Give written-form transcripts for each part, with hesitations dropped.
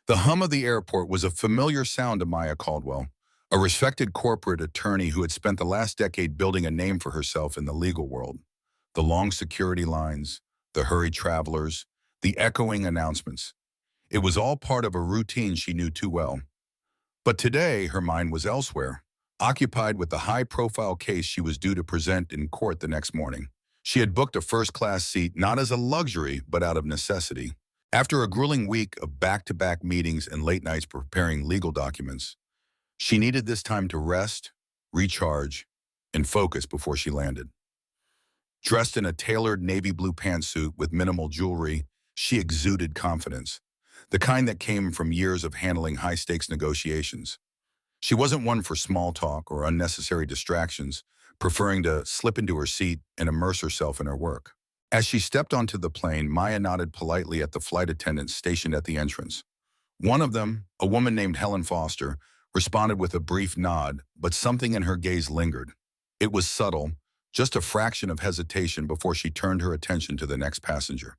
The hum of the airport was a familiar sound to Maya Caldwell, a respected corporate attorney who had spent the last decade building a name for herself in the legal world. The long security lines, the hurried travelers, the echoing announcements. It was all part of a routine she knew too well. But today, her mind was elsewhere, occupied with the high-profile case she was due to present in court the next morning. She had booked a first-class seat not as a luxury, but out of necessity. After a grueling week of back-to-back meetings and late nights preparing legal documents, she needed this time to rest, recharge, and focus before she landed. Dressed in a tailored navy blue pantsuit with minimal jewelry, she exuded confidence, the kind that came from years of handling high-stakes negotiations. She wasn't one for small talk or unnecessary distractions, preferring to slip into her seat and immerse herself in her work. As she stepped onto the plane, Maya nodded politely at the flight attendants stationed at the entrance. One of them, a woman named Helen Foster, responded with a brief nod, but something in her gaze lingered. It was subtle, just a fraction of hesitation before she turned her attention to the next passenger.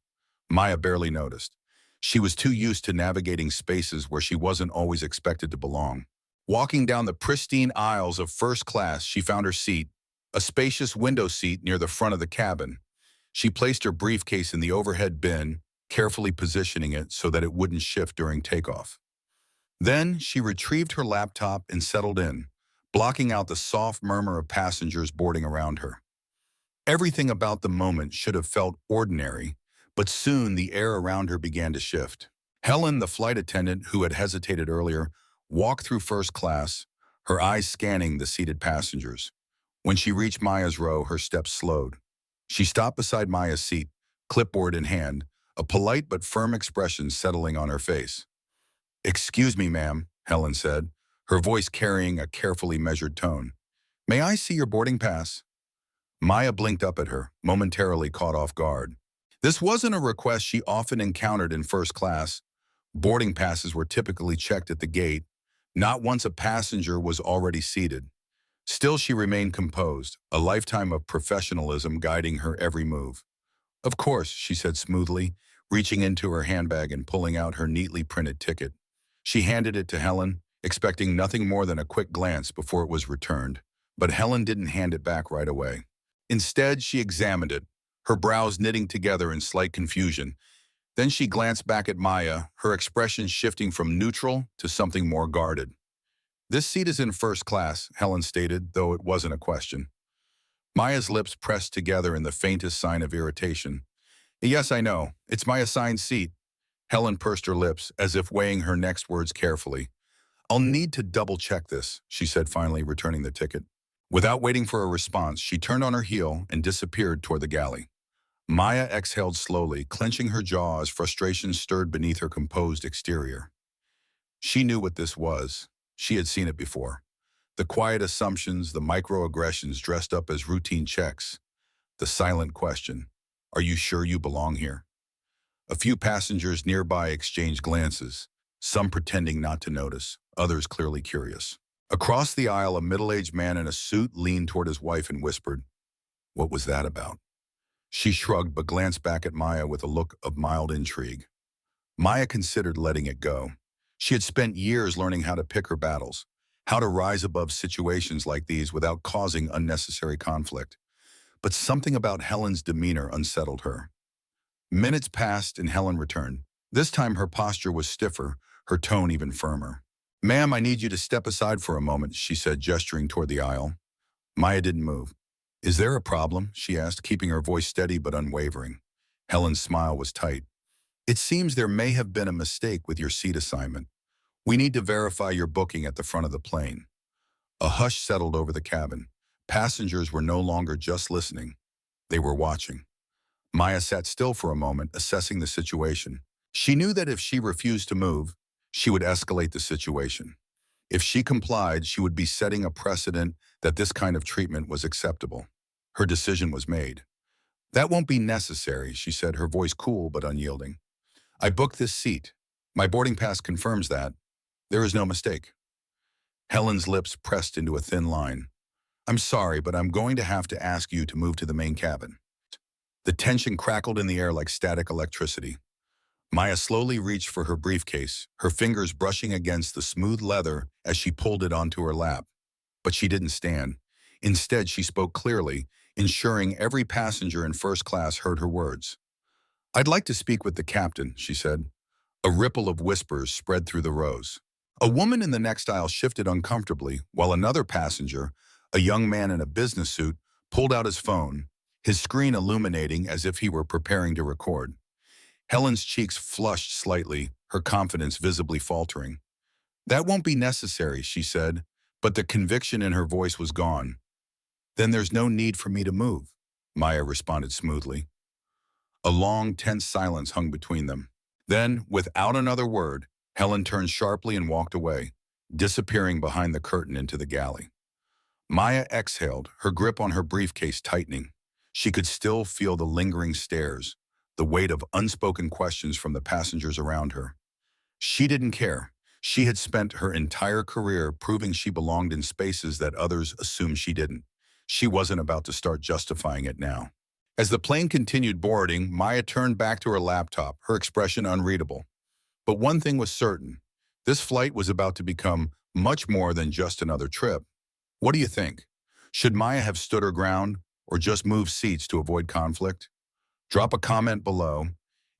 Maya barely noticed. She was too used to navigating spaces where she wasn't always expected to belong. Walking down the pristine aisles of first class, she found her seat, a spacious window seat near the front of the cabin. She placed her briefcase in the overhead bin, carefully positioning it so that it wouldn't shift during takeoff. Then she retrieved her laptop and settled in, blocking out the soft murmur of passengers boarding around her. Everything about the moment should have felt ordinary, but soon the air around her began to shift. Helen, the flight attendant who had hesitated earlier, walked through first class, her eyes scanning the seated passengers. When she reached Maya's row, her steps slowed. She stopped beside Maya's seat, clipboard in hand, a polite but firm expression settling on her face. "Excuse me, ma'am," Helen said, her voice carrying a carefully measured tone. "May I see your boarding pass?" Maya blinked up at her, momentarily caught off guard. This wasn't a request she often encountered in first class. Boarding passes were typically checked at the gate, not once a passenger was already seated. Still, she remained composed, a lifetime of professionalism guiding her every move. "Of course," she said smoothly, reaching into her handbag and pulling out her neatly printed ticket. She handed it to Helen, expecting nothing more than a quick glance before it was returned. But Helen didn't hand it back right away. Instead, she examined it, her brows knitting together in slight confusion. Then she glanced back at Maya, her expression shifting from neutral to something more guarded. "This seat is in first class," Helen stated, though it wasn't a question. Maya's lips pressed together in the faintest sign of irritation. "Yes, I know. It's my assigned seat." Helen pursed her lips, as if weighing her next words carefully. "I'll need to double-check this," she said, finally returning the ticket. Without waiting for a response, she turned on her heel and disappeared toward the galley. Maya exhaled slowly, clenching her jaw as frustration stirred beneath her composed exterior. She knew what this was. She had seen it before. The quiet assumptions, the microaggressions dressed up as routine checks. The silent question, "Are you sure you belong here?" A few passengers nearby exchanged glances, some pretending not to notice, others clearly curious. Across the aisle, a middle-aged man in a suit leaned toward his wife and whispered, "What was that about?" She shrugged but glanced back at Maya with a look of mild intrigue. Maya considered letting it go. She had spent years learning how to pick her battles, how to rise above situations like these without causing unnecessary conflict. But something about Helen's demeanor unsettled her. Minutes passed and Helen returned. This time her posture was stiffer, her tone even firmer. "Ma'am, I need you to step aside for a moment," she said, gesturing toward the aisle. Maya didn't move. "Is there a problem?" she asked, keeping her voice steady but unwavering. Helen's smile was tight. "It seems there may have been a mistake with your seat assignment. We need to verify your booking at the front of the plane." A hush settled over the cabin. Passengers were no longer just listening. They were watching. Maya sat still for a moment, assessing the situation. She knew that if she refused to move, she would escalate the situation. If she complied, she would be setting a precedent that this kind of treatment was acceptable. Her decision was made. "That won't be necessary," she said, her voice cool but unyielding. "I booked this seat. My boarding pass confirms that. There is no mistake." Helen's lips pressed into a thin line. "I'm sorry, but I'm going to have to ask you to move to the main cabin." The tension crackled in the air like static electricity. Maya slowly reached for her briefcase, her fingers brushing against the smooth leather as she pulled it onto her lap. But she didn't stand. Instead, she spoke clearly, ensuring every passenger in first class heard her words. "I'd like to speak with the captain," she said. A ripple of whispers spread through the rows. A woman in the next aisle shifted uncomfortably, while another passenger, a young man in a business suit, pulled out his phone, his screen illuminating as if he were preparing to record. Helen's cheeks flushed slightly, her confidence visibly faltering. "That won't be necessary," she said, but the conviction in her voice was gone. "Then there's no need for me to move," Maya responded smoothly. A long, tense silence hung between them. Then, without another word, Helen turned sharply and walked away, disappearing behind the curtain into the galley. Maya exhaled, her grip on her briefcase tightening. She could still feel the lingering stares, the weight of unspoken questions from the passengers around her. She didn't care. She had spent her entire career proving she belonged in spaces that others assumed she didn't. She wasn't about to start justifying it now. As the plane continued boarding, Maya turned back to her laptop, her expression unreadable. But one thing was certain. This flight was about to become much more than just another trip. What do you think? Should Maya have stood her ground or just moved seats to avoid conflict? Drop a comment below.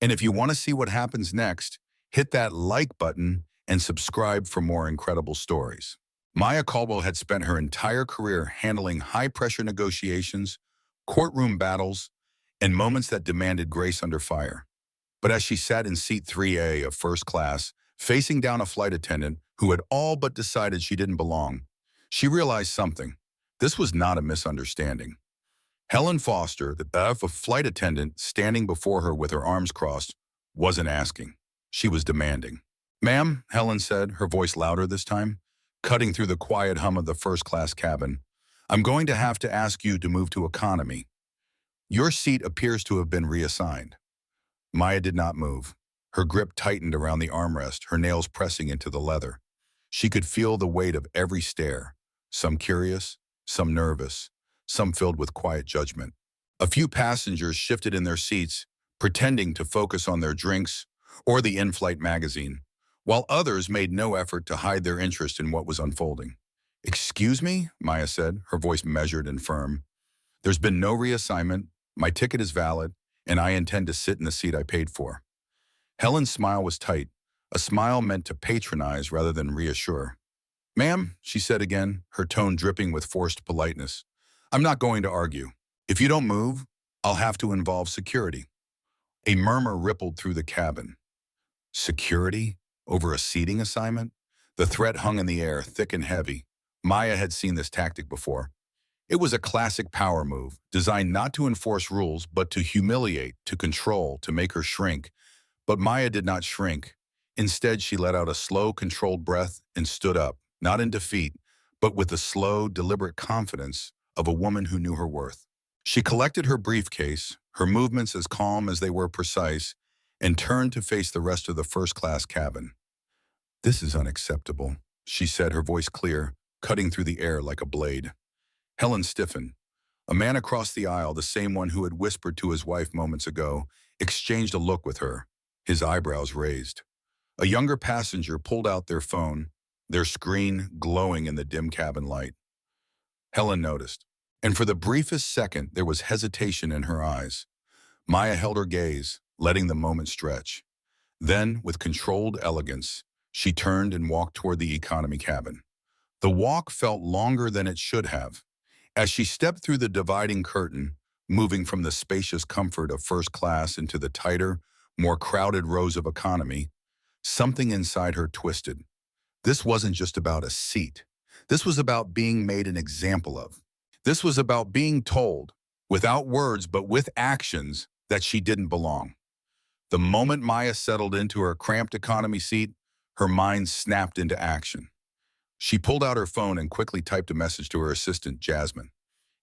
And if you want to see what happens next, hit that like button and subscribe for more incredible stories. Maya Caldwell had spent her entire career handling high-pressure negotiations, courtroom battles, and moments that demanded grace under fire. But as she sat in seat 3A of first class, facing down a flight attendant who had all but decided she didn't belong, she realized something. This was not a misunderstanding. Helen Foster, the flight attendant standing before her with her arms crossed, wasn't asking. She was demanding. "Ma'am," Helen said, her voice louder this time, cutting through the quiet hum of the first-class cabin, "I'm going to have to ask you to move to economy. Your seat appears to have been reassigned." Maya did not move. Her grip tightened around the armrest, her nails pressing into the leather. She could feel the weight of every stare, some curious, some nervous, some filled with quiet judgment. A few passengers shifted in their seats, pretending to focus on their drinks or the in-flight magazine, while others made no effort to hide their interest in what was unfolding. "Excuse me?" Maya said, her voice measured and firm. "There's been no reassignment, my ticket is valid, and I intend to sit in the seat I paid for." Helen's smile was tight, a smile meant to patronize rather than reassure. "Ma'am," she said again, her tone dripping with forced politeness, "I'm not going to argue. If you don't move, I'll have to involve security." A murmur rippled through the cabin. Security? Over a seating assignment? The threat hung in the air, thick and heavy. Maya had seen this tactic before. It was a classic power move, designed not to enforce rules, but to humiliate, to control, to make her shrink. But Maya did not shrink. Instead, she let out a slow, controlled breath and stood up, not in defeat, but with the slow, deliberate confidence of a woman who knew her worth. She collected her briefcase, her movements as calm as they were precise, and turned to face the rest of the first-class cabin. "This is unacceptable," she said, her voice clear, cutting through the air like a blade. Helen stiffened. A man across the aisle, the same one who had whispered to his wife moments ago, exchanged a look with her, his eyebrows raised. A younger passenger pulled out their phone, their screen glowing in the dim cabin light. Helen noticed, and for the briefest second there was hesitation in her eyes. Maya held her gaze, letting the moment stretch. Then, with controlled elegance, she turned and walked toward the economy cabin. The walk felt longer than it should have. As she stepped through the dividing curtain, moving from the spacious comfort of first class into the tighter, more crowded rows of economy, something inside her twisted. This wasn't just about a seat. This was about being made an example of. This was about being told, without words but with actions, that she didn't belong. The moment Maya settled into her cramped economy seat, her mind snapped into action. She pulled out her phone and quickly typed a message to her assistant, Jasmine.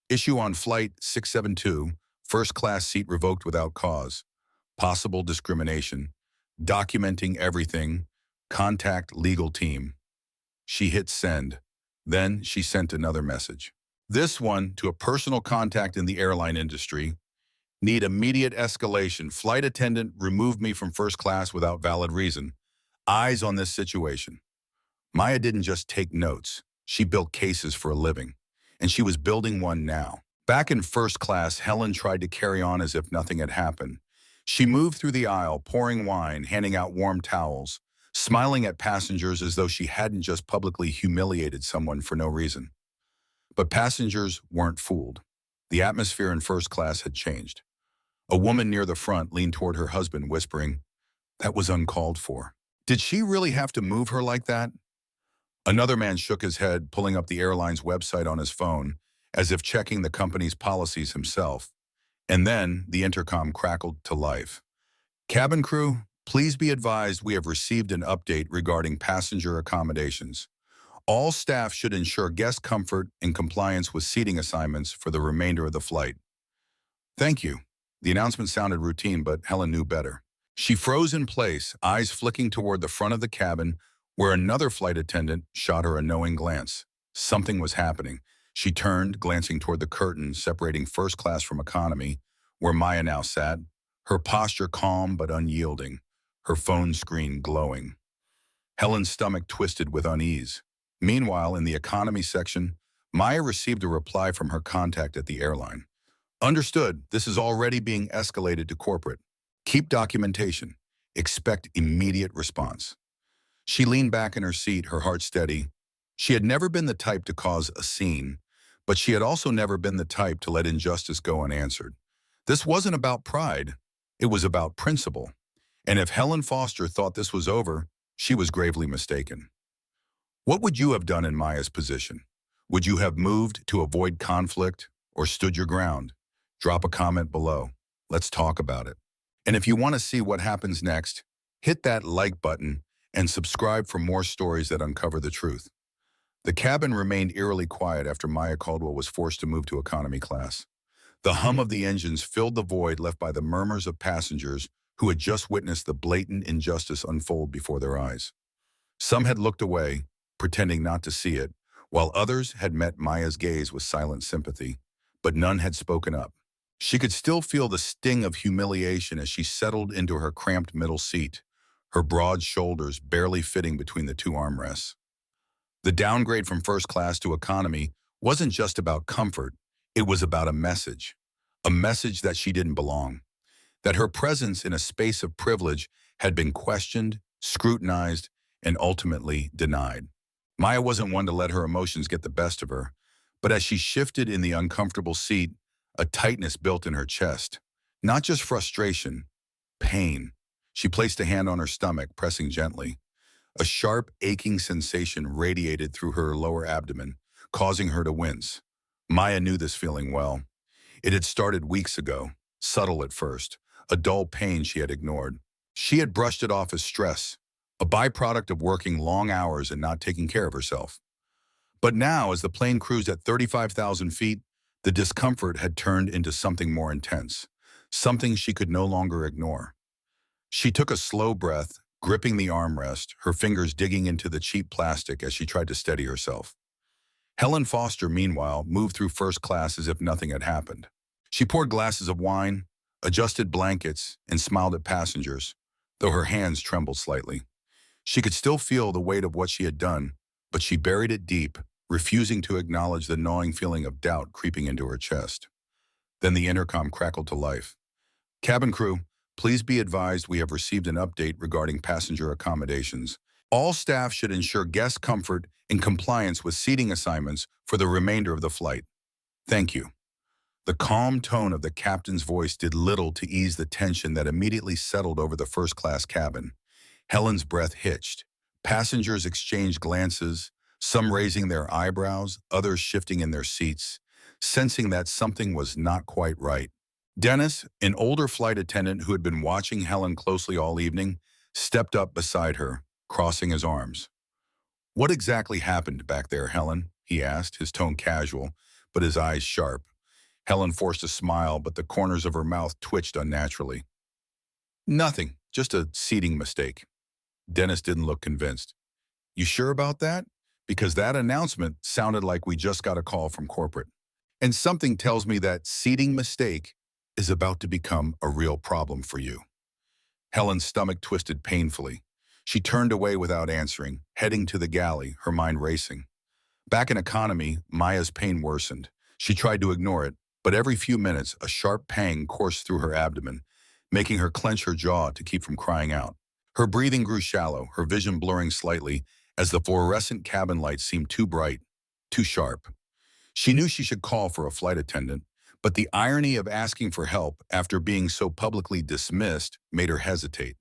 "Issue on flight 672, first class seat revoked without cause. Possible discrimination. Documenting everything. Contact legal team." She hit send. Then she sent another message. This one to a personal contact in the airline industry. Need immediate escalation. Flight attendant removed me from first class without valid reason. Eyes on this situation. Maya didn't just take notes. She built cases for a living. And she was building one now. Back in first class, Helen tried to carry on as if nothing had happened. She moved through the aisle, pouring wine, handing out warm towels, smiling at passengers as though she hadn't just publicly humiliated someone for no reason. But passengers weren't fooled. The atmosphere in first class had changed. A woman near the front leaned toward her husband, whispering, "That was uncalled for." Did she really have to move her like that? Another man shook his head, pulling up the airline's website on his phone, as if checking the company's policies himself. And then the intercom crackled to life. "Cabin crew, please be advised we have received an update regarding passenger accommodations. All staff should ensure guest comfort and compliance with seating assignments for the remainder of the flight." "Thank you." The announcement sounded routine, but Helen knew better. She froze in place, eyes flicking toward the front of the cabin, where another flight attendant shot her a knowing glance. Something was happening. She turned, glancing toward the curtain separating first class from economy, where Maya now sat, her posture calm but unyielding, her phone screen glowing. Helen's stomach twisted with unease. Meanwhile, in the economy section, Maya received a reply from her contact at the airline. "Understood, this is already being escalated to corporate. Keep documentation. Expect immediate response." She leaned back in her seat, her heart steady. She had never been the type to cause a scene, but she had also never been the type to let injustice go unanswered. This wasn't about pride. It was about principle. And if Helen Foster thought this was over, she was gravely mistaken. What would you have done in Maya's position? Would you have moved to avoid conflict or stood your ground? Drop a comment below. Let's talk about it. And if you want to see what happens next, hit that like button and subscribe for more stories that uncover the truth. The cabin remained eerily quiet after Maya Caldwell was forced to move to economy class. The hum of the engines filled the void left by the murmurs of passengers who had just witnessed the blatant injustice unfold before their eyes. Some had looked away, pretending not to see it, while others had met Maya's gaze with silent sympathy, but none had spoken up. She could still feel the sting of humiliation as she settled into her cramped middle seat, her broad shoulders barely fitting between the two armrests. The downgrade from first class to economy wasn't just about comfort, it was about a message that she didn't belong, that her presence in a space of privilege had been questioned, scrutinized, and ultimately denied. Maya wasn't one to let her emotions get the best of her, but as she shifted in the uncomfortable seat, a tightness built in her chest. Not just frustration, pain. She placed a hand on her stomach, pressing gently. A sharp, aching sensation radiated through her lower abdomen, causing her to wince. Maya knew this feeling well. It had started weeks ago, subtle at first, a dull pain she had ignored. She had brushed it off as stress, a byproduct of working long hours and not taking care of herself. But now, as the plane cruised at 35,000 feet, the discomfort had turned into something more intense, something she could no longer ignore. She took a slow breath, gripping the armrest, her fingers digging into the cheap plastic as she tried to steady herself. Helen Foster, meanwhile, moved through first class as if nothing had happened. She poured glasses of wine, adjusted blankets, and smiled at passengers, though her hands trembled slightly. She could still feel the weight of what she had done, but she buried it deep, refusing to acknowledge the gnawing feeling of doubt creeping into her chest. Then the intercom crackled to life. "Cabin crew, please be advised we have received an update regarding passenger accommodations. All staff should ensure guest comfort and compliance with seating assignments for the remainder of the flight. Thank you." The calm tone of the captain's voice did little to ease the tension that immediately settled over the first-class cabin. Helen's breath hitched. Passengers exchanged glances, some raising their eyebrows, others shifting in their seats, sensing that something was not quite right. Dennis, an older flight attendant who had been watching Helen closely all evening, stepped up beside her, crossing his arms. "What exactly happened back there, Helen?" he asked, his tone casual, but his eyes sharp. Helen forced a smile, but the corners of her mouth twitched unnaturally. "Nothing, just a seating mistake." Dennis didn't look convinced. "You sure about that? Because that announcement sounded like we just got a call from corporate. And something tells me that seating mistake is about to become a real problem for you." Helen's stomach twisted painfully. She turned away without answering, heading to the galley, her mind racing. Back in economy, Maya's pain worsened. She tried to ignore it, but every few minutes, a sharp pang coursed through her abdomen, making her clench her jaw to keep from crying out. Her breathing grew shallow, her vision blurring slightly as the fluorescent cabin lights seemed too bright, too sharp. She knew she should call for a flight attendant, but the irony of asking for help after being so publicly dismissed made her hesitate.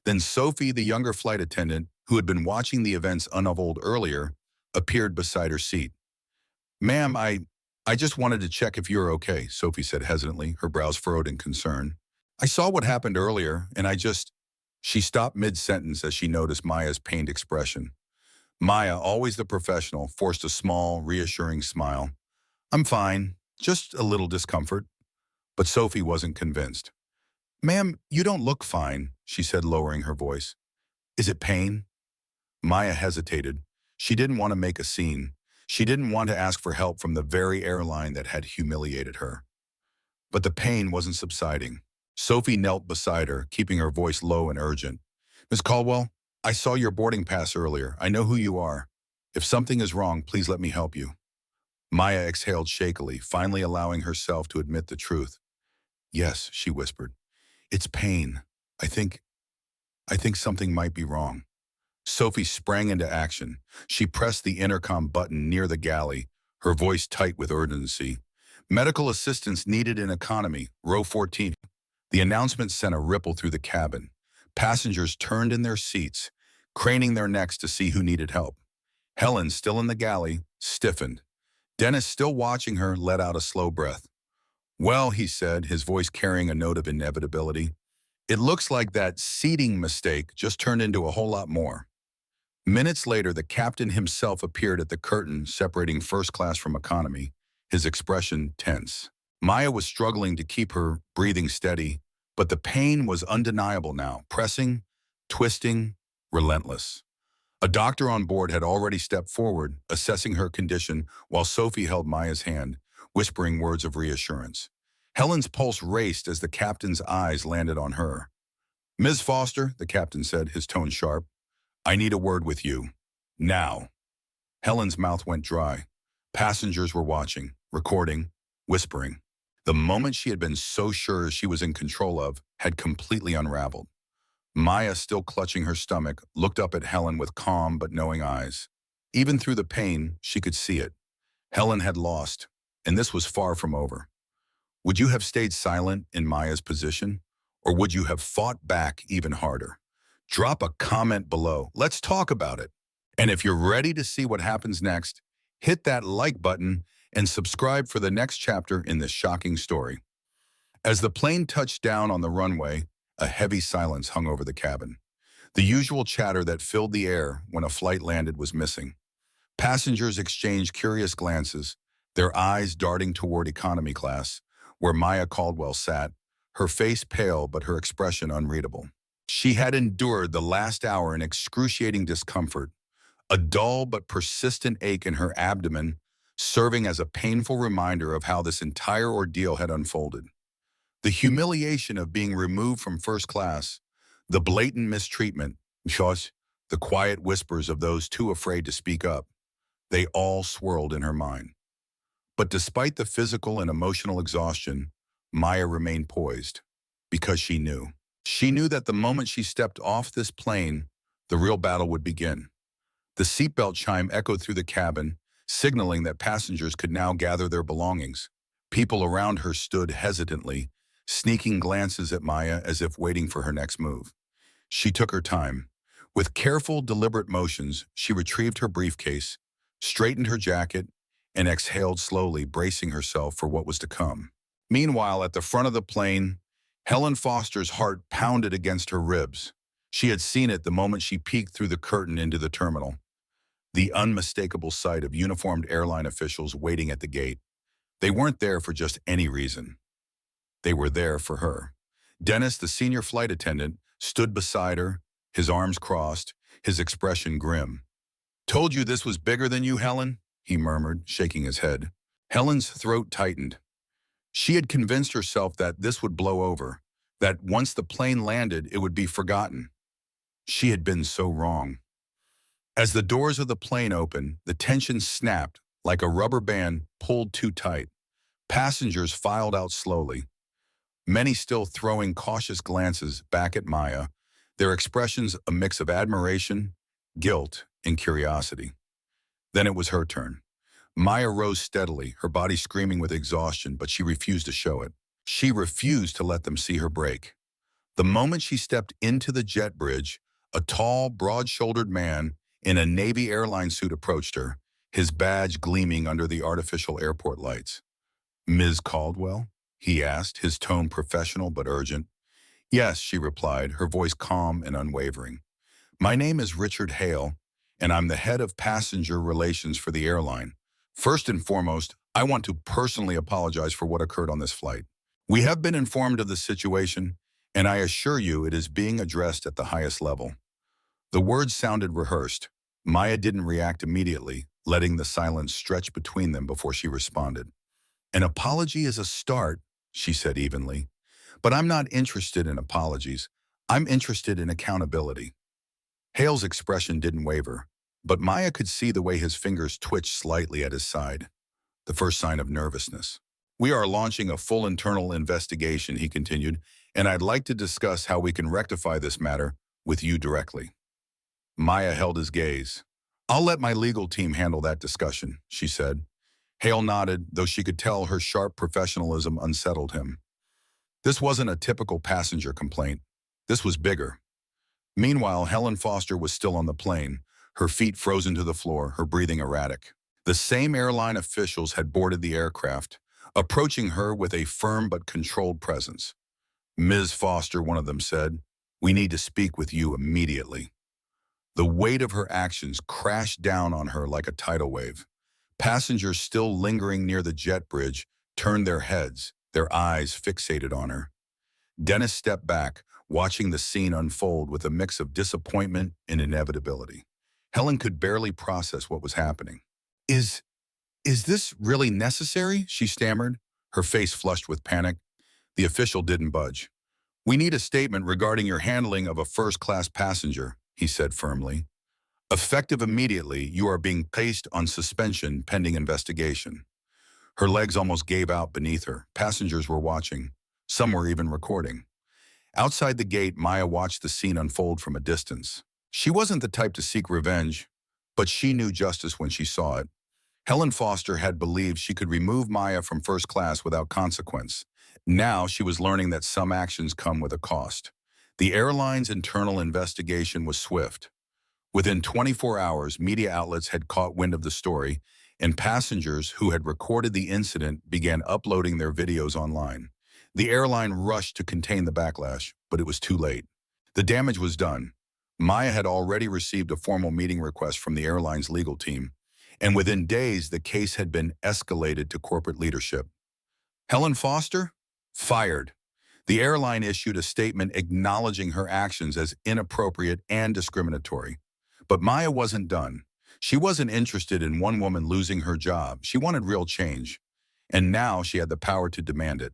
Then Sophie, the younger flight attendant, who had been watching the events unfold earlier, appeared beside her seat. "Ma'am, I just wanted to check if you're okay," Sophie said hesitantly, her brows furrowed in concern. "I saw what happened earlier, and I just—" She stopped mid-sentence as she noticed Maya's pained expression. Maya, always the professional, forced a small, reassuring smile. "I'm fine, just a little discomfort." But Sophie wasn't convinced. "Ma'am, you don't look fine," she said, lowering her voice. "Is it pain?" Maya hesitated. She didn't want to make a scene. She didn't want to ask for help from the very airline that had humiliated her. But the pain wasn't subsiding. Sophie knelt beside her, keeping her voice low and urgent. "Miss Caldwell, I saw your boarding pass earlier. I know who you are. If something is wrong, please let me help you." Maya exhaled shakily, finally allowing herself to admit the truth. "Yes," she whispered. "It's pain. I think something might be wrong." Sophie sprang into action. She pressed the intercom button near the galley, her voice tight with urgency. "Medical assistance needed in economy, row 14. The announcement sent a ripple through the cabin. Passengers turned in their seats, craning their necks to see who needed help. Helen, still in the galley, stiffened. Dennis, still watching her, let out a slow breath. "Well," he said, his voice carrying a note of inevitability, "it looks like that seating mistake just turned into a whole lot more." Minutes later, the captain himself appeared at the curtain separating first class from economy, his expression tense. Maya was struggling to keep her breathing steady, but the pain was undeniable now, pressing, twisting, relentless. A doctor on board had already stepped forward, assessing her condition while Sophie held Maya's hand, whispering words of reassurance. Helen's pulse raced as the captain's eyes landed on her. "Ms. Foster," the captain said, his tone sharp, "I need a word with you. Now." Helen's mouth went dry. Passengers were watching, recording, whispering. The moment she had been so sure she was in control of had completely unraveled. Maya, still clutching her stomach, looked up at Helen with calm but knowing eyes. Even through the pain, she could see it. Helen had lost, and this was far from over. Would you have stayed silent in Maya's position, or would you have fought back even harder? Drop a comment below. Let's talk about it. And if you're ready to see what happens next, hit that like button and subscribe for the next chapter in this shocking story. As the plane touched down on the runway, a heavy silence hung over the cabin. The usual chatter that filled the air when a flight landed was missing. Passengers exchanged curious glances, their eyes darting toward economy class, where Maya Caldwell sat, her face pale but her expression unreadable. She had endured the last hour in excruciating discomfort, a dull but persistent ache in her abdomen, serving as a painful reminder of how this entire ordeal had unfolded. The humiliation of being removed from first class, the blatant mistreatment, the quiet whispers of those too afraid to speak up, they all swirled in her mind. But despite the physical and emotional exhaustion, Maya remained poised, because she knew. She knew that the moment she stepped off this plane, the real battle would begin. The seatbelt chime echoed through the cabin, signaling that passengers could now gather their belongings. People around her stood hesitantly, sneaking glances at Maya as if waiting for her next move. She took her time. With careful, deliberate motions, she retrieved her briefcase, straightened her jacket, and exhaled slowly, bracing herself for what was to come. Meanwhile, at the front of the plane, Helen Foster's heart pounded against her ribs. She had seen it the moment she peeked through the curtain into the terminal. The unmistakable sight of uniformed airline officials waiting at the gate. They weren't there for just any reason. They were there for her. Dennis, the senior flight attendant, stood beside her, his arms crossed, his expression grim. "Told you this was bigger than you, Helen?" he murmured, shaking his head. Helen's throat tightened. She had convinced herself that this would blow over, that once the plane landed, it would be forgotten. She had been so wrong. As the doors of the plane opened, the tension snapped like a rubber band pulled too tight. Passengers filed out slowly, many still throwing cautious glances back at Maya, their expressions a mix of admiration, guilt, and curiosity. Then it was her turn. Maya rose steadily, her body screaming with exhaustion, but she refused to show it. She refused to let them see her break. The moment she stepped into the jet bridge, a tall, broad-shouldered man in a Navy airline suit approached her, his badge gleaming under the artificial airport lights. "Ms. Caldwell?" he asked, his tone professional but urgent. "Yes," she replied, her voice calm and unwavering. "My name is Richard Hale, and I'm the head of passenger relations for the airline. First and foremost, I want to personally apologize for what occurred on this flight. We have been informed of the situation, and I assure you it is being addressed at the highest level." The words sounded rehearsed. Maya didn't react immediately, letting the silence stretch between them before she responded. "An apology is a start," she said evenly. "But I'm not interested in apologies. I'm interested in accountability." Hale's expression didn't waver, but Maya could see the way his fingers twitched slightly at his side, the first sign of nervousness. "We are launching a full internal investigation," he continued, "and I'd like to discuss how we can rectify this matter with you directly." Maya held his gaze. "I'll let my legal team handle that discussion," she said. Hale nodded, though she could tell her sharp professionalism unsettled him. This wasn't a typical passenger complaint. This was bigger. Meanwhile, Helen Foster was still on the plane, her feet frozen to the floor, her breathing erratic. The same airline officials had boarded the aircraft, approaching her with a firm but controlled presence. "Ms. Foster," one of them said, "we need to speak with you immediately." The weight of her actions crashed down on her like a tidal wave. Passengers still lingering near the jet bridge turned their heads, their eyes fixated on her. Dennis stepped back, watching the scene unfold with a mix of disappointment and inevitability. Helen could barely process what was happening. Is this really necessary?" she stammered, her face flushed with panic. The official didn't budge. "We need a statement regarding your handling of a first-class passenger," he said firmly. "Effective immediately, you are being placed on suspension pending investigation." Her legs almost gave out beneath her. Passengers were watching. Some were even recording. Outside the gate, Maya watched the scene unfold from a distance. She wasn't the type to seek revenge, but she knew justice when she saw it. Helen Foster had believed she could remove Maya from first class without consequence. Now she was learning that some actions come with a cost. The airline's internal investigation was swift. Within 24 hours, media outlets had caught wind of the story, and passengers who had recorded the incident began uploading their videos online. The airline rushed to contain the backlash, but it was too late. The damage was done. Maya had already received a formal meeting request from the airline's legal team, and within days, the case had been escalated to corporate leadership. Helen Foster? Fired. The airline issued a statement acknowledging her actions as inappropriate and discriminatory. But Maya wasn't done. She wasn't interested in one woman losing her job. She wanted real change. And now she had the power to demand it.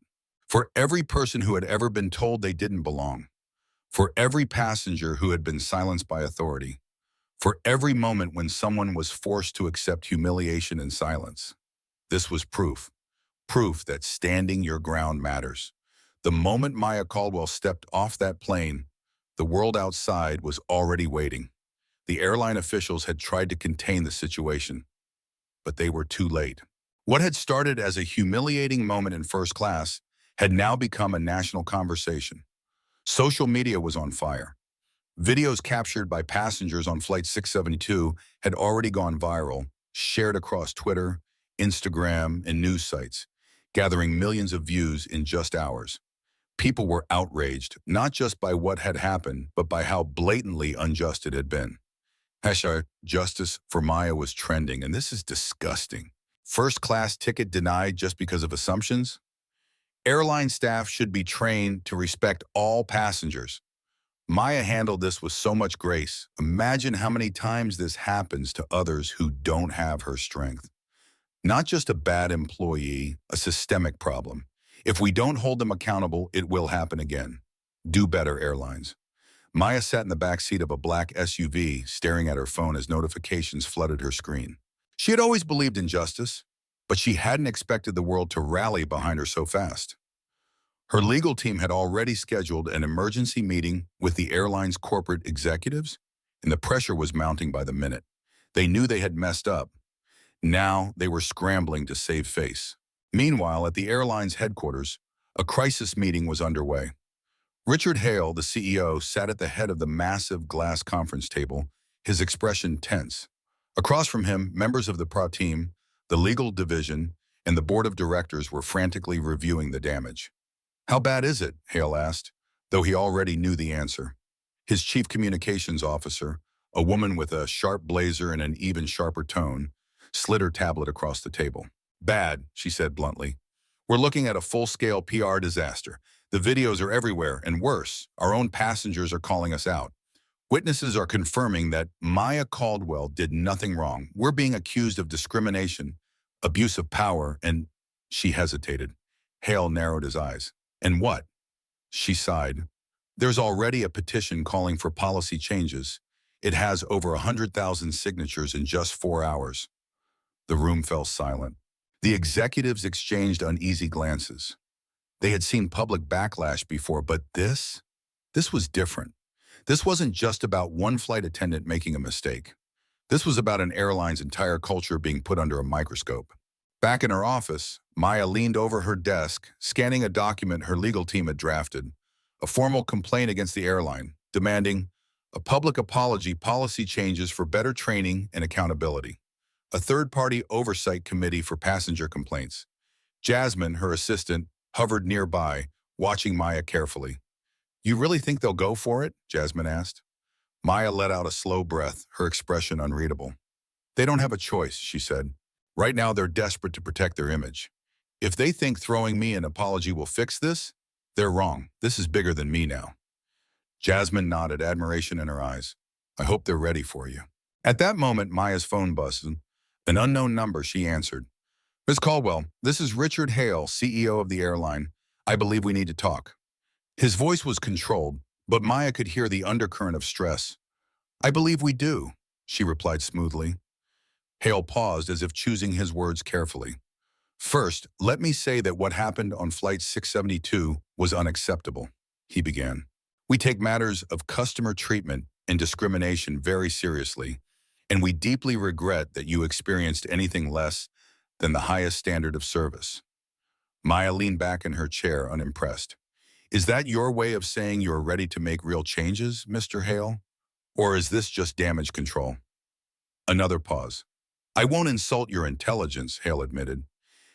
For every person who had ever been told they didn't belong. For every passenger who had been silenced by authority. For every moment when someone was forced to accept humiliation in silence. This was proof. Proof that standing your ground matters. The moment Maya Caldwell stepped off that plane, the world outside was already waiting. The airline officials had tried to contain the situation, but they were too late. What had started as a humiliating moment in first class had now become a national conversation. Social media was on fire. Videos captured by passengers on Flight 672 had already gone viral, shared across Twitter, Instagram, and news sites, gathering millions of views in just hours. People were outraged, not just by what had happened, but by how blatantly unjust it had been. Hashtag justice for Maya was trending, and this is disgusting. First-class ticket denied just because of assumptions? Airline staff should be trained to respect all passengers. Maya handled this with so much grace. Imagine how many times this happens to others who don't have her strength. Not just a bad employee, a systemic problem. If we don't hold them accountable, it will happen again. Do better, airlines. Maya sat in the back seat of a black SUV, staring at her phone as notifications flooded her screen. She had always believed in justice, but she hadn't expected the world to rally behind her so fast. Her legal team had already scheduled an emergency meeting with the airline's corporate executives, and the pressure was mounting by the minute. They knew they had messed up. Now they were scrambling to save face. Meanwhile, at the airline's headquarters, a crisis meeting was underway. Richard Hale, the CEO, sat at the head of the massive glass conference table, his expression tense. Across from him, members of the PRA team, the legal division, and the board of directors were frantically reviewing the damage. "How bad is it?" Hale asked, though he already knew the answer. His chief communications officer, a woman with a sharp blazer and an even sharper tone, slid her tablet across the table. "Bad," she said bluntly. "We're looking at a full-scale PR disaster. The videos are everywhere, and worse, our own passengers are calling us out. Witnesses are confirming that Maya Caldwell did nothing wrong. We're being accused of discrimination, abuse of power, and—" She hesitated. Hale narrowed his eyes. "And what?" She sighed. "There's already a petition calling for policy changes. It has over 100,000 signatures in just 4 hours." The room fell silent. The executives exchanged uneasy glances. They had seen public backlash before, but this was different. This wasn't just about one flight attendant making a mistake. This was about an airline's entire culture being put under a microscope. Back in her office, Maya leaned over her desk, scanning a document her legal team had drafted, a formal complaint against the airline, demanding a public apology, policy changes for better training and accountability, a third-party oversight committee for passenger complaints. Jasmine, her assistant, hovered nearby, watching Maya carefully. "You really think they'll go for it?" Jasmine asked. Maya let out a slow breath, her expression unreadable. "They don't have a choice," she said. "Right now they're desperate to protect their image. If they think throwing me an apology will fix this, they're wrong. This is bigger than me now." Jasmine nodded, admiration in her eyes. "I hope they're ready for you." At that moment, Maya's phone buzzed. An unknown number, she answered. "Ms. Caldwell, this is Richard Hale, CEO of the airline. I believe we need to talk." His voice was controlled, but Maya could hear the undercurrent of stress. "I believe we do," she replied smoothly. Hale paused as if choosing his words carefully. "First, let me say that what happened on Flight 672 was unacceptable," he began. "We take matters of customer treatment and discrimination very seriously, and we deeply regret that you experienced anything less than the highest standard of service." Maya leaned back in her chair, unimpressed. "Is that your way of saying you're ready to make real changes, Mr. Hale? Or is this just damage control?" Another pause. "I won't insult your intelligence," Hale admitted.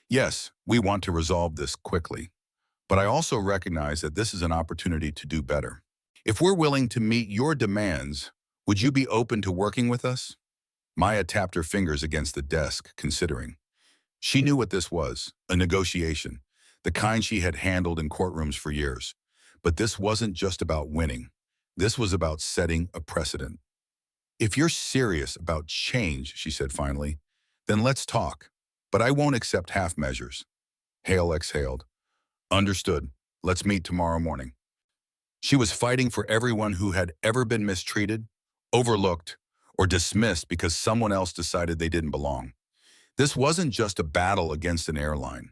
"Yes, we want to resolve this quickly. But I also recognize that this is an opportunity to do better. If we're willing to meet your demands, would you be open to working with us?" Maya tapped her fingers against the desk, considering. She knew what this was, a negotiation, the kind she had handled in courtrooms for years. But this wasn't just about winning. This was about setting a precedent. "If you're serious about change," she said finally, "then let's talk. But I won't accept half measures." Hale exhaled. "Understood. Let's meet tomorrow morning." She was fighting for everyone who had ever been mistreated, overlooked, or dismissed because someone else decided they didn't belong. This wasn't just a battle against an airline.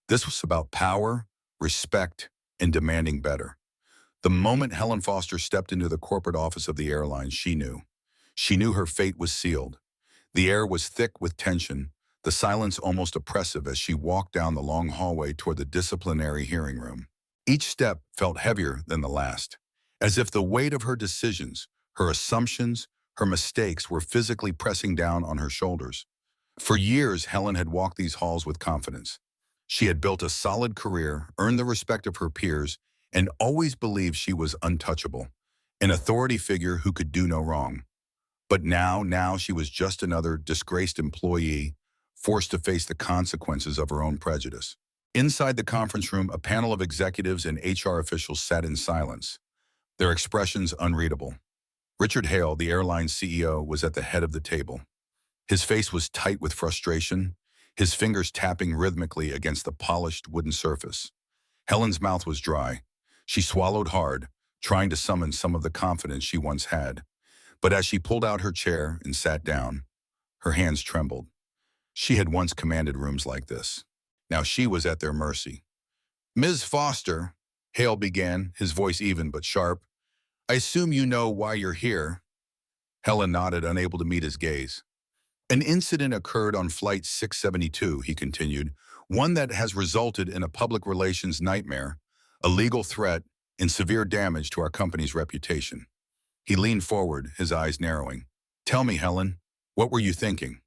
This was about power, respect, and demanding better. The moment Helen Foster stepped into the corporate office of the airline, she knew. She knew her fate was sealed. The air was thick with tension, the silence almost oppressive as she walked down the long hallway toward the disciplinary hearing room. Each step felt heavier than the last, as if the weight of her decisions, her assumptions, her mistakes were physically pressing down on her shoulders. For years, Helen had walked these halls with confidence. She had built a solid career, earned the respect of her peers, and always believed she was untouchable, an authority figure who could do no wrong. But now she was just another disgraced employee, forced to face the consequences of her own prejudice. Inside the conference room, a panel of executives and HR officials sat in silence, their expressions unreadable. Richard Hale, the airline's CEO, was at the head of the table. His face was tight with frustration, his fingers tapping rhythmically against the polished wooden surface. Helen's mouth was dry. She swallowed hard, trying to summon some of the confidence she once had. But as she pulled out her chair and sat down, her hands trembled. She had once commanded rooms like this. Now she was at their mercy. "Ms. Foster," Hale began, his voice even but sharp, "I assume you know why you're here." Helen nodded, unable to meet his gaze. "An incident occurred on Flight 672, he continued, one that has resulted in a public relations nightmare, a legal threat, and severe damage to our company's reputation." He leaned forward, his eyes narrowing. "Tell me, Helen, what were you thinking?"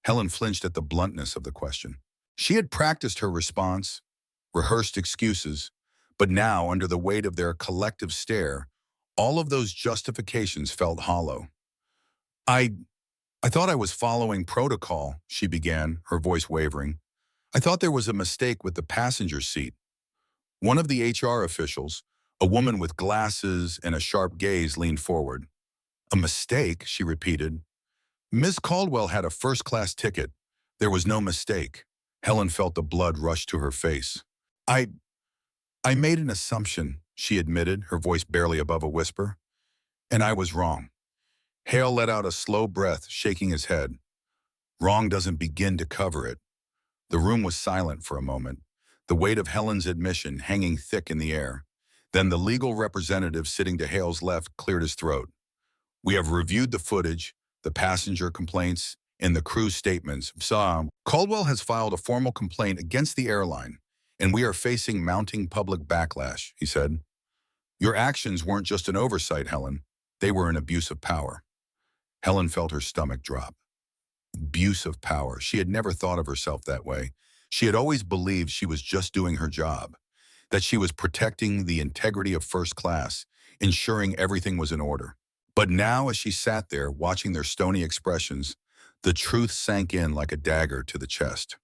Helen flinched at the bluntness of the question. She had practiced her response, rehearsed excuses, but now, under the weight of their collective stare, all of those justifications felt hollow. I I thought I was following protocol," she began, her voice wavering. "I thought there was a mistake with the passenger seat." One of the HR officials, a woman with glasses and a sharp gaze, leaned forward. "A mistake?" she repeated. "Ms. Caldwell had a first-class ticket. There was no mistake." Helen felt the blood rush to her face. I I made an assumption," she admitted, her voice barely above a whisper. "And I was wrong." Hale let out a slow breath, shaking his head. Wrong doesn't begin to cover it. The room was silent for a moment, the weight of Helen's admission hanging thick in the air. Then the legal representative sitting to Hale's left cleared his throat. "We have reviewed the footage, the passenger complaints, and the crew statements. Caldwell has filed a formal complaint against the airline, and we are facing mounting public backlash," he said. "Your actions weren't just an oversight, Helen. They were an abuse of power." Helen felt her stomach drop. Abuse of power. She had never thought of herself that way. She had always believed she was just doing her job, that she was protecting the integrity of first class, ensuring everything was in order. But now, as she sat there, watching their stony expressions, the truth sank in like a dagger to the chest.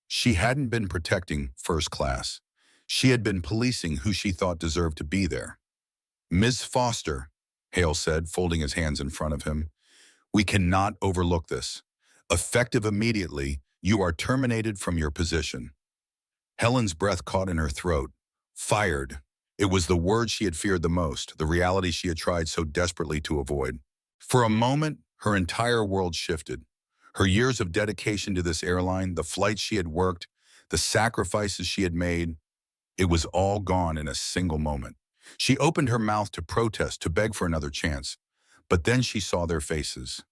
She hadn't been protecting first class. She had been policing who she thought deserved to be there. "Ms. Foster," Hale said, folding his hands in front of him, "we cannot overlook this. Effective immediately, you are terminated from your position." Helen's breath caught in her throat. Fired. It was the word she had feared the most, the reality she had tried so desperately to avoid. For a moment, her entire world shifted. Her years of dedication to this airline, the flights she had worked, the sacrifices she had made, it was all gone in a single moment. She opened her mouth to protest, to beg for another chance. But then she saw their faces.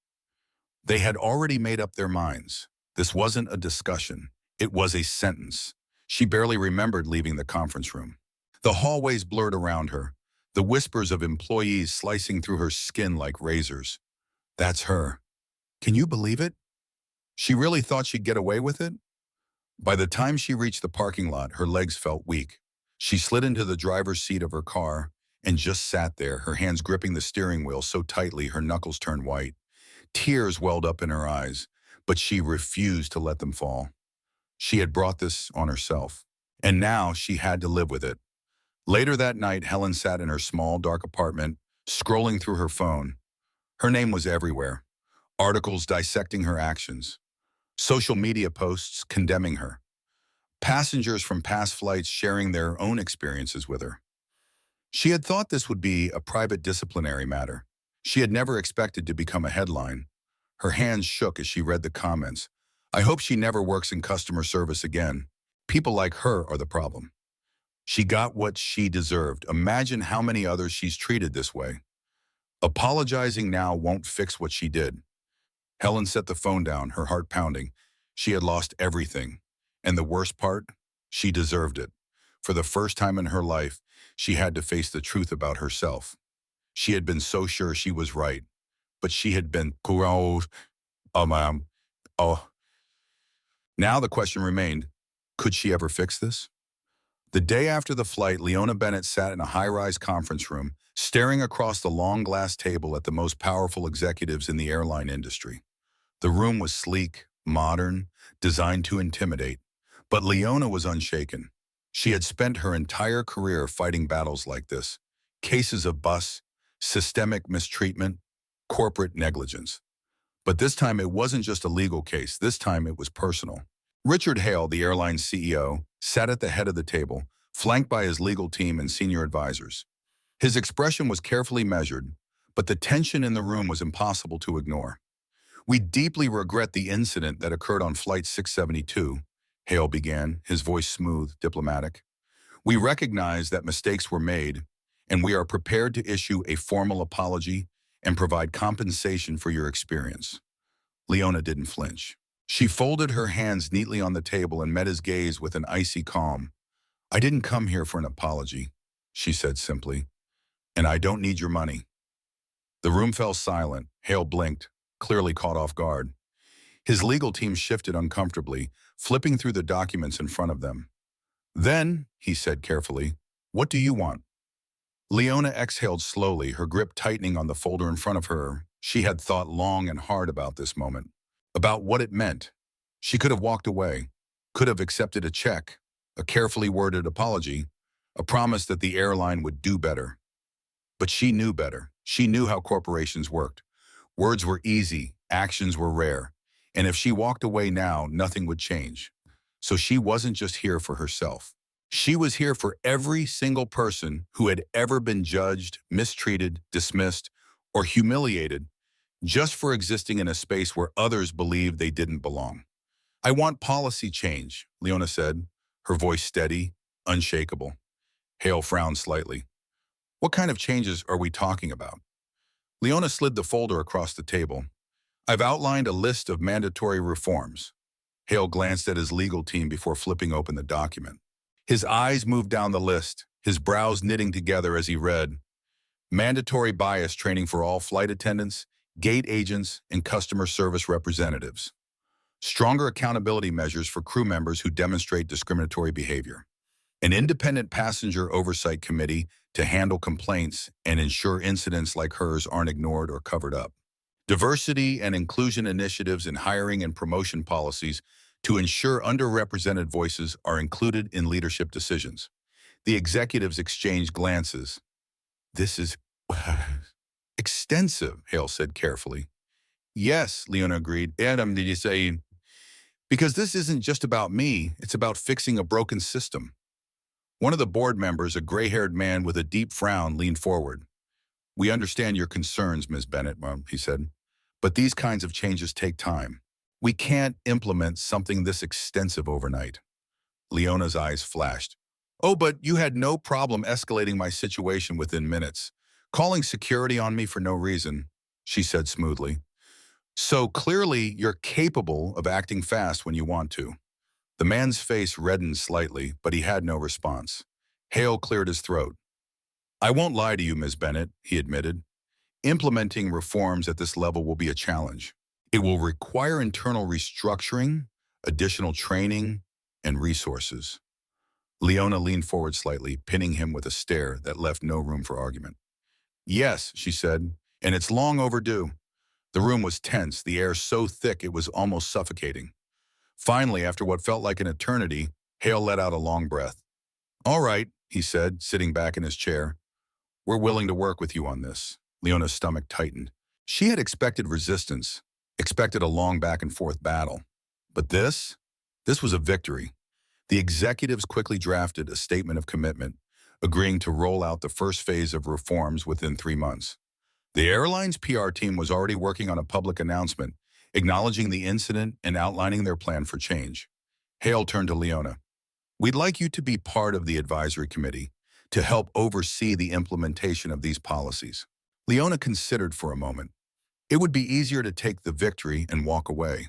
They had already made up their minds. This wasn't a discussion. It was a sentence. She barely remembered leaving the conference room. The hallways blurred around her, the whispers of employees slicing through her skin like razors. "That's her. Can you believe it? She really thought she'd get away with it?" By the time she reached the parking lot, her legs felt weak. She slid into the driver's seat of her car and just sat there, her hands gripping the steering wheel so tightly her knuckles turned white. Tears welled up in her eyes, but she refused to let them fall. She had brought this on herself, and now she had to live with it. Later that night, Helen sat in her small, dark apartment, scrolling through her phone. Her name was everywhere. Articles dissecting her actions. Social media posts condemning her. Passengers from past flights sharing their own experiences with her. She had thought this would be a private disciplinary matter. She had never expected to become a headline. Her hands shook as she read the comments. "I hope she never works in customer service again. People like her are the problem." She got what she deserved. Imagine how many others she's treated this way. Apologizing now won't fix what she did. Helen set the phone down, her heart pounding. She had lost everything. And the worst part, she deserved it. For the first time in her life, she had to face the truth about herself. She had been so sure she was right, but she had been oh. Now the question remained, could she ever fix this? The day after the flight, Leona Bennett sat in a high-rise conference room, staring across the long glass table at the most powerful executives in the airline industry. The room was sleek, modern, designed to intimidate, but Leona was unshaken. She had spent her entire career fighting battles like this, cases of bus, systemic mistreatment, corporate negligence. But this time it wasn't just a legal case, this time it was personal. Richard Hale, the airline's CEO, sat at the head of the table, flanked by his legal team and senior advisors. His expression was carefully measured, but the tension in the room was impossible to ignore. "We deeply regret the incident that occurred on Flight 672, Hale began, his voice smooth, diplomatic. "We recognize that mistakes were made, and we are prepared to issue a formal apology and provide compensation for your experience." Leona didn't flinch. She folded her hands neatly on the table and met his gaze with an icy calm. "I didn't come here for an apology," she said simply, "and I don't need your money." The room fell silent. Hale blinked, clearly caught off guard. His legal team shifted uncomfortably, flipping through the documents in front of them. "Then," he said carefully, "what do you want?" Leona exhaled slowly, her grip tightening on the folder in front of her. She had thought long and hard about this moment, about what it meant. She could have walked away, could have accepted a check, a carefully worded apology, a promise that the airline would do better. But she knew better. She knew how corporations worked. Words were easy, actions were rare, and if she walked away now, nothing would change. So she wasn't just here for herself. She was here for every single person who had ever been judged, mistreated, dismissed, or humiliated just for existing in a space where others believed they didn't belong. "I want policy change," Leona said, her voice steady, unshakable. Hale frowned slightly. "What kind of changes are we talking about?" Leona slid the folder across the table. "I've outlined a list of mandatory reforms." Hale glanced at his legal team before flipping open the document. His eyes moved down the list, his brows knitting together as he read. "Mandatory bias training for all flight attendants, gate agents, and customer service representatives. Stronger accountability measures for crew members who demonstrate discriminatory behavior. An independent passenger oversight committee to handle complaints and ensure incidents like hers aren't ignored or covered up. Diversity and inclusion initiatives in hiring and promotion policies to ensure underrepresented voices are included in leadership decisions." The executives exchanged glances. "This is extensive," Hale said carefully. "Yes," Leona agreed. "Adam, did you say?" "Because this isn't just about me, it's about fixing a broken system." One of the board members, a gray-haired man with a deep frown, leaned forward. "We understand your concerns, Ms. Bennett," he said, "but these kinds of changes take time. We can't implement something this extensive overnight." Leona's eyes flashed. "Oh, but you had no problem escalating my situation within minutes, calling security on me for no reason," she said smoothly. "So clearly you're capable of acting fast when you want to." The man's face reddened slightly, but he had no response. Hale cleared his throat. "I won't lie to you, Ms. Bennett," he admitted. "Implementing reforms at this level will be a challenge. It will require internal restructuring, additional training, and resources." Leona leaned forward slightly, pinning him with a stare that left no room for argument. "Yes," she said, "and it's long overdue." The room was tense, the air so thick it was almost suffocating. Finally, after what felt like an eternity, Hale let out a long breath. "All right," he said, sitting back in his chair. "We're willing to work with you on this." Leona's stomach tightened. She had expected resistance, expected a long back-and-forth battle. But this was a victory. The executives quickly drafted a statement of commitment, agreeing to roll out the first phase of reforms within 3 months. The airline's PR team was already working on a public announcement, acknowledging the incident and outlining their plan for change. Hale turned to Leona. "We'd like you to be part of the advisory committee to help oversee the implementation of these policies." Leona considered for a moment. It would be easier to take the victory and walk away.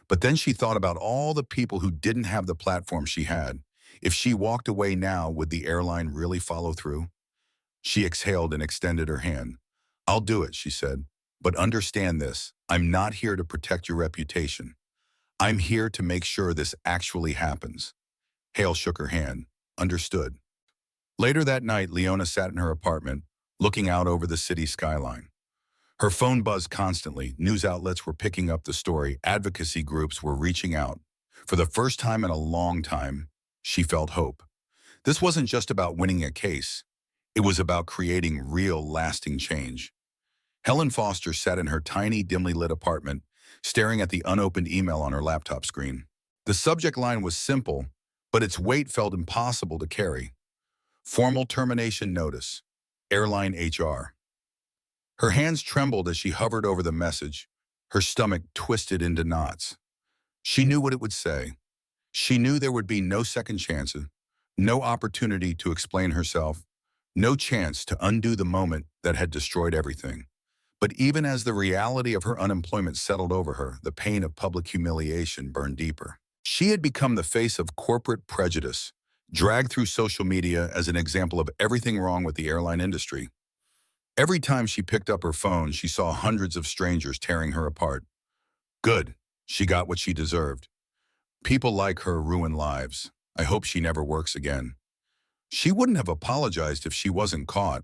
But then she thought about all the people who didn't have the platform she had. If she walked away now, would the airline really follow through? She exhaled and extended her hand. "I'll do it," she said. "But understand this, I'm not here to protect your reputation. I'm here to make sure this actually happens." Hale shook her hand. "Understood." Later that night, Leona sat in her apartment, looking out over the city skyline. Her phone buzzed constantly. News outlets were picking up the story. Advocacy groups were reaching out. For the first time in a long time, she felt hope. This wasn't just about winning a case. It was about creating real, lasting change. Helen Foster sat in her tiny, dimly lit apartment, staring at the unopened email on her laptop screen. The subject line was simple, but its weight felt impossible to carry. Formal termination notice. Airline HR. Her hands trembled as she hovered over the message, her stomach twisted into knots. She knew what it would say. She knew there would be no second chances, no opportunity to explain herself, no chance to undo the moment that had destroyed everything. But even as the reality of her unemployment settled over her, the pain of public humiliation burned deeper. She had become the face of corporate prejudice, dragged through social media as an example of everything wrong with the airline industry. Every time she picked up her phone, she saw hundreds of strangers tearing her apart. Good. She got what she deserved. People like her ruin lives. I hope she never works again. She wouldn't have apologized if she wasn't caught.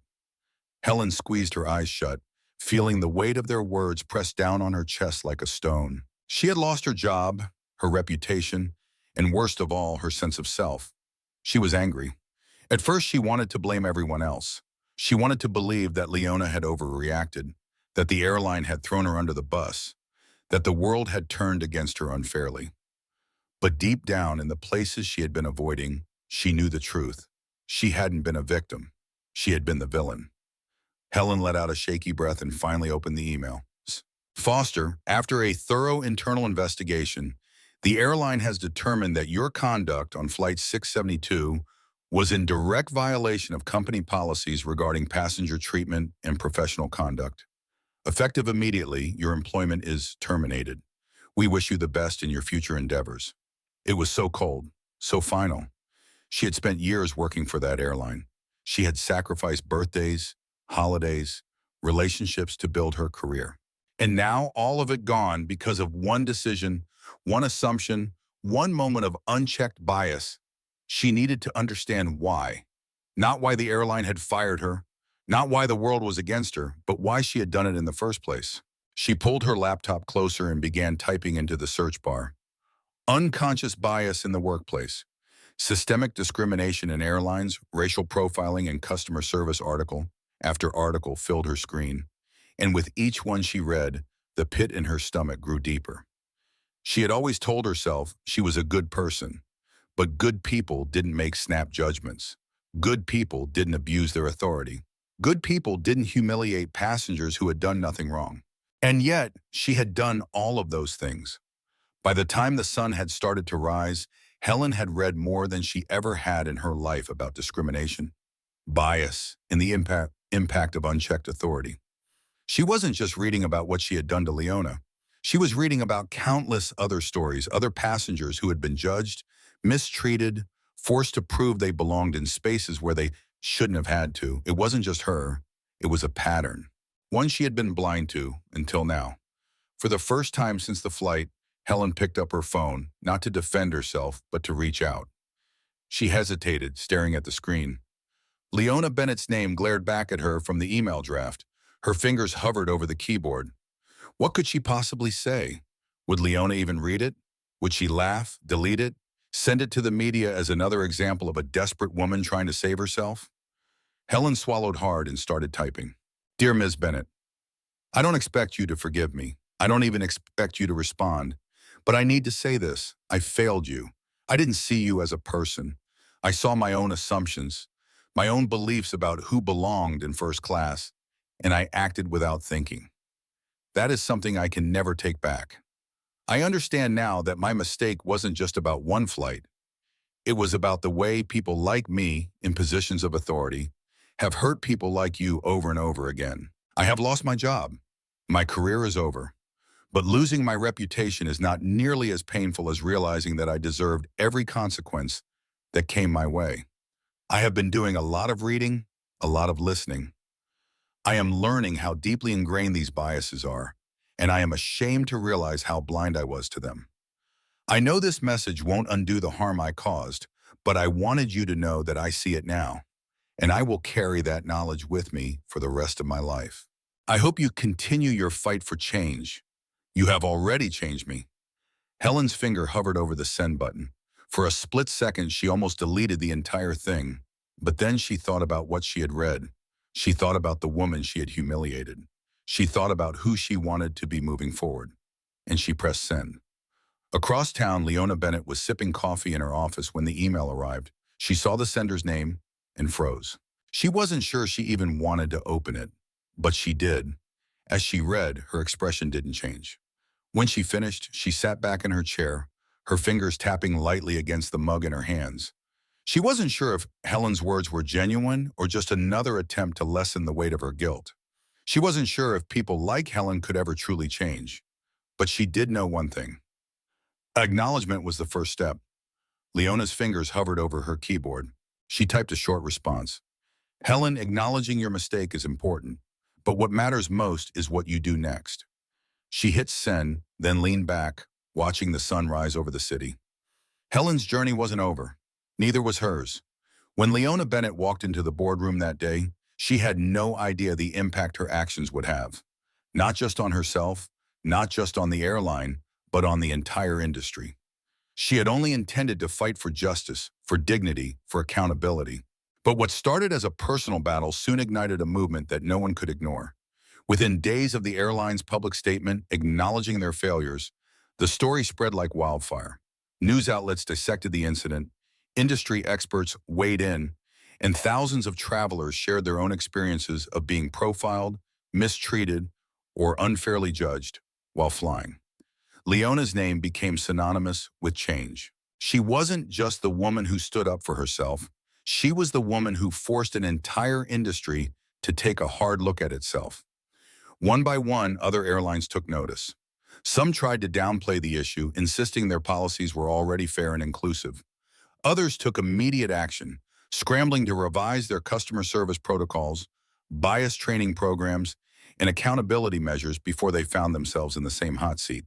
Helen squeezed her eyes shut, feeling the weight of their words pressed down on her chest like a stone. She had lost her job, her reputation, and worst of all, her sense of self. She was angry. At first, she wanted to blame everyone else. She wanted to believe that Leona had overreacted, that the airline had thrown her under the bus, that the world had turned against her unfairly. But deep down in the places she had been avoiding, she knew the truth. She hadn't been a victim. She had been the villain. Helen let out a shaky breath and finally opened the email. Foster, after a thorough internal investigation, the airline has determined that your conduct on Flight 672 was in direct violation of company policies regarding passenger treatment and professional conduct. Effective immediately, your employment is terminated. We wish you the best in your future endeavors. It was so cold, so final. She had spent years working for that airline. She had sacrificed birthdays, holidays, relationships to build her career. And now all of it gone because of one decision, one assumption, one moment of unchecked bias. She needed to understand why. Not why the airline had fired her, not why the world was against her, but why she had done it in the first place. She pulled her laptop closer and began typing into the search bar. Unconscious bias in the workplace. Systemic discrimination in airlines, racial profiling, and customer service article after article filled her screen. And with each one she read, the pit in her stomach grew deeper. She had always told herself she was a good person, but good people didn't make snap judgments. Good people didn't abuse their authority. Good people didn't humiliate passengers who had done nothing wrong. And yet, she had done all of those things. By the time the sun had started to rise, Helen had read more than she ever had in her life about discrimination, bias, and the impact of unchecked authority. She wasn't just reading about what she had done to Leona. She was reading about countless other stories, other passengers who had been judged, mistreated, forced to prove they belonged in spaces where they shouldn't have had to. It wasn't just her. It was a pattern, one she had been blind to until now. For the first time since the flight, Helen picked up her phone, not to defend herself, but to reach out. She hesitated, staring at the screen. Leona Bennett's name glared back at her from the email draft. Her fingers hovered over the keyboard. What could she possibly say? Would Leona even read it? Would she laugh, delete it, send it to the media as another example of a desperate woman trying to save herself? Helen swallowed hard and started typing. Dear Ms. Bennett, I don't expect you to forgive me. I don't even expect you to respond. But I need to say this. I failed you. I didn't see you as a person. I saw my own assumptions, my own beliefs about who belonged in first class, and I acted without thinking. That is something I can never take back. I understand now that my mistake wasn't just about one flight. It was about the way people like me, in positions of authority, have hurt people like you over and over again. I have lost my job. My career is over. But losing my reputation is not nearly as painful as realizing that I deserved every consequence that came my way. I have been doing a lot of reading, a lot of listening. I am learning how deeply ingrained these biases are, and I am ashamed to realize how blind I was to them. I know this message won't undo the harm I caused, but I wanted you to know that I see it now, and I will carry that knowledge with me for the rest of my life. I hope you continue your fight for change. You have already changed me. Helen's finger hovered over the send button. For a split second, she almost deleted the entire thing. But then she thought about what she had read. She thought about the woman she had humiliated. She thought about who she wanted to be moving forward. And she pressed send. Across town, Leona Bennett was sipping coffee in her office when the email arrived. She saw the sender's name, and froze. She wasn't sure she even wanted to open it, but she did. As she read, her expression didn't change. When she finished, she sat back in her chair, her fingers tapping lightly against the mug in her hands. She wasn't sure if Helen's words were genuine or just another attempt to lessen the weight of her guilt. She wasn't sure if people like Helen could ever truly change. But she did know one thing. Acknowledgement was the first step. Leona's fingers hovered over her keyboard. She typed a short response. Helen, acknowledging your mistake is important, but what matters most is what you do next. She hit send, then leaned back, watching the sun rise over the city. Helen's journey wasn't over. Neither was hers. When Leona Bennett walked into the boardroom that day, she had no idea the impact her actions would have. Not just on herself, not just on the airline, but on the entire industry. She had only intended to fight for justice, for dignity, for accountability. But what started as a personal battle soon ignited a movement that no one could ignore. Within days of the airline's public statement acknowledging their failures, the story spread like wildfire. News outlets dissected the incident, industry experts weighed in, and thousands of travelers shared their own experiences of being profiled, mistreated, or unfairly judged while flying. Leona's name became synonymous with change. She wasn't just the woman who stood up for herself. She was the woman who forced an entire industry to take a hard look at itself. One by one, other airlines took notice. Some tried to downplay the issue, insisting their policies were already fair and inclusive. Others took immediate action, scrambling to revise their customer service protocols, bias training programs, and accountability measures before they found themselves in the same hot seat.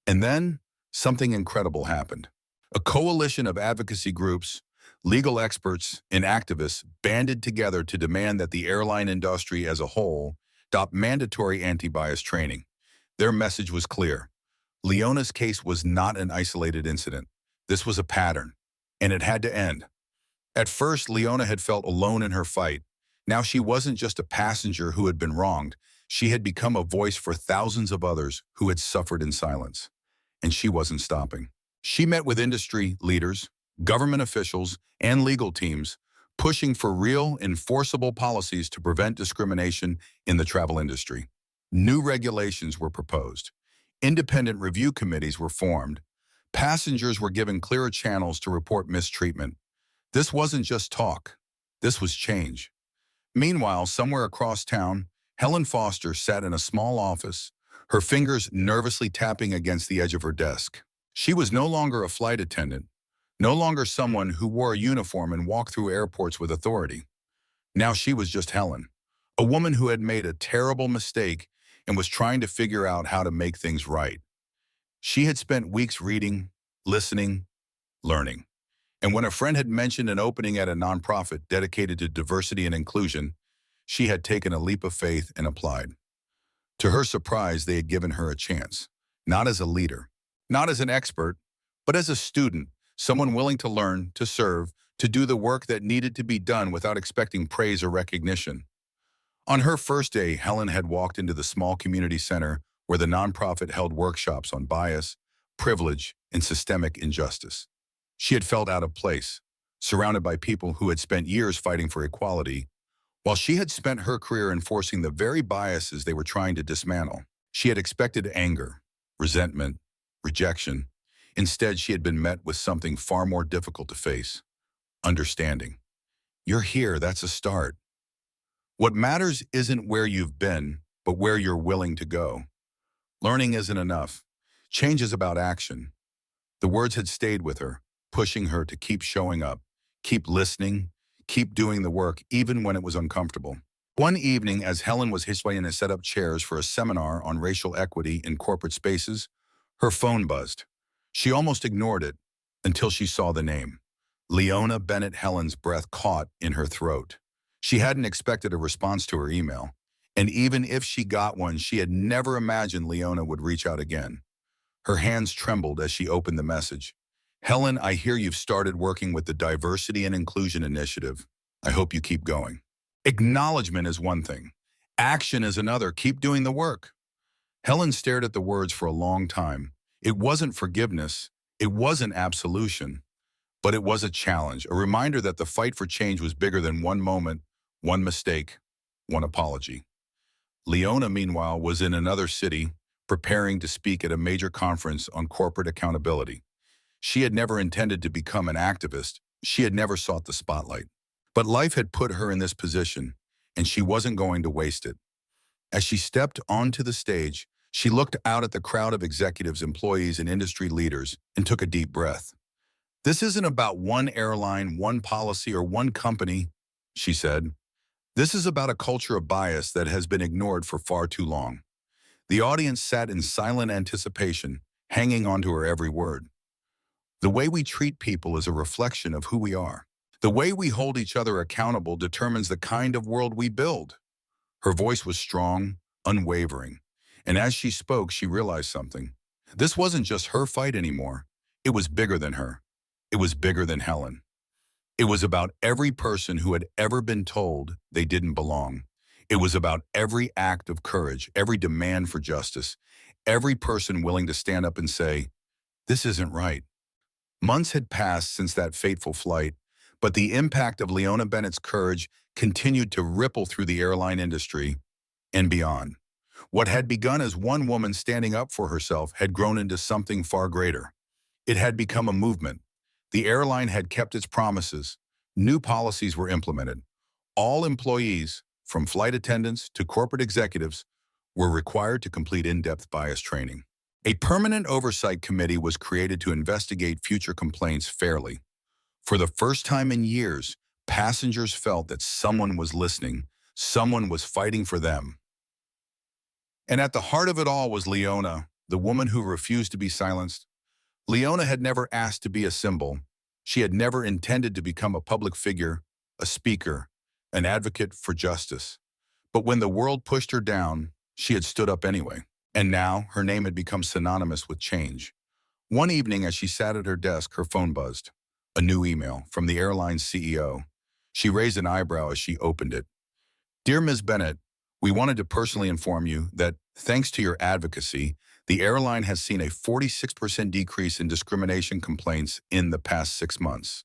And then, something incredible happened. A coalition of advocacy groups, legal experts, and activists banded together to demand that the airline industry as a whole adopt mandatory anti-bias training. Their message was clear. Leona's case was not an isolated incident. This was a pattern, and it had to end. At first, Leona had felt alone in her fight. Now she wasn't just a passenger who had been wronged. She had become a voice for thousands of others who had suffered in silence. And she wasn't stopping. She met with industry leaders, government officials, and legal teams, pushing for real, enforceable policies to prevent discrimination in the travel industry. New regulations were proposed. Independent review committees were formed. Passengers were given clearer channels to report mistreatment. This wasn't just talk. This was change. Meanwhile, somewhere across town, Helen Foster sat in a small office, her fingers nervously tapping against the edge of her desk. She was no longer a flight attendant, no longer someone who wore a uniform and walked through airports with authority. Now she was just Helen, a woman who had made a terrible mistake and was trying to figure out how to make things right. She had spent weeks reading, listening, learning. And when a friend had mentioned an opening at a nonprofit dedicated to diversity and inclusion, she had taken a leap of faith and applied. To her surprise, they had given her a chance, not as a leader, not as an expert, but as a student, someone willing to learn, to serve, to do the work that needed to be done without expecting praise or recognition. On her first day, Helen had walked into the small community center where the nonprofit held workshops on bias, privilege, and systemic injustice. She had felt out of place, surrounded by people who had spent years fighting for equality, while she had spent her career enforcing the very biases they were trying to dismantle. She had expected anger, resentment, rejection. Instead, she had been met with something far more difficult to face: understanding. You're here, that's a start. What matters isn't where you've been, but where you're willing to go. Learning isn't enough. Change is about action. The words had stayed with her, pushing her to keep showing up, keep listening, keep doing the work even when it was uncomfortable. One evening, as Helen was hitching to set up chairs for a seminar on racial equity in corporate spaces, her phone buzzed. She almost ignored it until she saw the name. Leona Bennett. Helen's breath caught in her throat. She hadn't expected a response to her email, and even if she got one, she had never imagined Leona would reach out again. Her hands trembled as she opened the message. Helen, I hear you've started working with the Diversity and Inclusion Initiative. I hope you keep going. Acknowledgement is one thing. Action is another. Keep doing the work. Helen stared at the words for a long time. It wasn't forgiveness. It wasn't absolution. But it was a challenge, a reminder that the fight for change was bigger than one moment, one mistake, one apology. Leona, meanwhile, was in another city, preparing to speak at a major conference on corporate accountability. She had never intended to become an activist. She had never sought the spotlight. But life had put her in this position, and she wasn't going to waste it. As she stepped onto the stage, she looked out at the crowd of executives, employees, and industry leaders and took a deep breath. "This isn't about one airline, one policy, or one company," she said. "This is about a culture of bias that has been ignored for far too long." The audience sat in silent anticipation, hanging on to her every word. "The way we treat people is a reflection of who we are. The way we hold each other accountable determines the kind of world we build." Her voice was strong, unwavering, and as she spoke, she realized something. This wasn't just her fight anymore. It was bigger than her. It was bigger than Helen. It was about every person who had ever been told they didn't belong. It was about every act of courage, every demand for justice, every person willing to stand up and say, "This isn't right." Months had passed since that fateful flight, but the impact of Leona Bennett's courage continued to ripple through the airline industry and beyond. What had begun as one woman standing up for herself had grown into something far greater. It had become a movement. The airline had kept its promises. New policies were implemented. All employees, from flight attendants to corporate executives, were required to complete in-depth bias training. A permanent oversight committee was created to investigate future complaints fairly. For the first time in years, passengers felt that someone was listening, someone was fighting for them. And at the heart of it all was Leona, the woman who refused to be silenced. Leona had never asked to be a symbol. She had never intended to become a public figure, a speaker, an advocate for justice. But when the world pushed her down, she had stood up anyway. And now her name had become synonymous with change. One evening as she sat at her desk, her phone buzzed. A new email from the airline's CEO. She raised an eyebrow as she opened it. "Dear Ms. Bennett, we wanted to personally inform you that, thanks to your advocacy, the airline has seen a 46% decrease in discrimination complaints in the past 6 months.